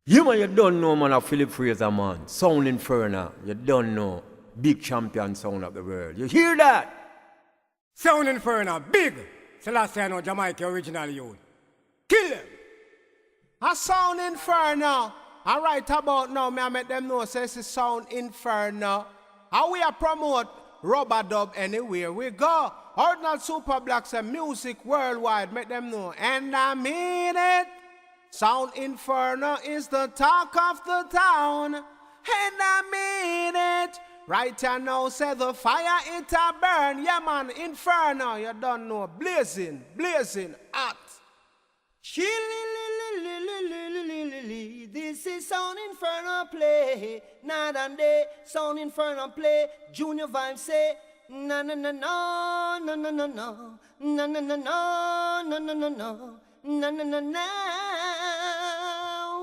You man, you don't know, man, of Philip Fraser, man. Sound Inferno. You don't know. Big champion sound of the world. You hear that? Sound Inferno, big. Selassie, no Jamaica original youth. Kill them. A Sound Inferno. I write about now, me I make them know, say it's Sound Inferno. How we a promote rubber dub anywhere we go. Ordinal Super Blacks and music worldwide, make them know. And I mean it. Sound Inferno is the talk of the town. And I mean it. Right here now, say the fire it a burn. Yeah man, Inferno, you don't know. Blazing, blazing, hot. This is Sound Inferno play. Night and day, Sound Inferno play. Junior Vibe say, na na na no, no no no no, na na na no, no no no no, na na na na.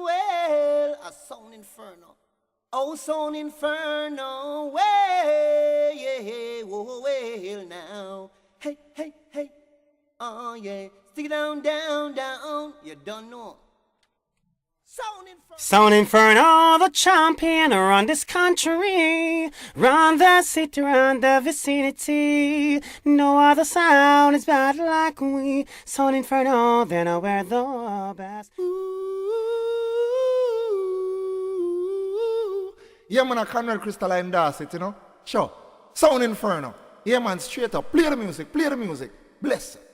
Well, a Sound Inferno. Oh, Sound Inferno, well, yeah, oh, well now. Hey, hey, hey, oh yeah, stick it down, down, down, you don't know. Sound Inferno, the champion around this country, round the city, round the vicinity. No other sound is bad like we. Sound Inferno, then I wear the best. Yeah, man, I can't crystalline das it, you know. Sure. Sound Inferno. Yeah, man, straight up. Play the music, bless it.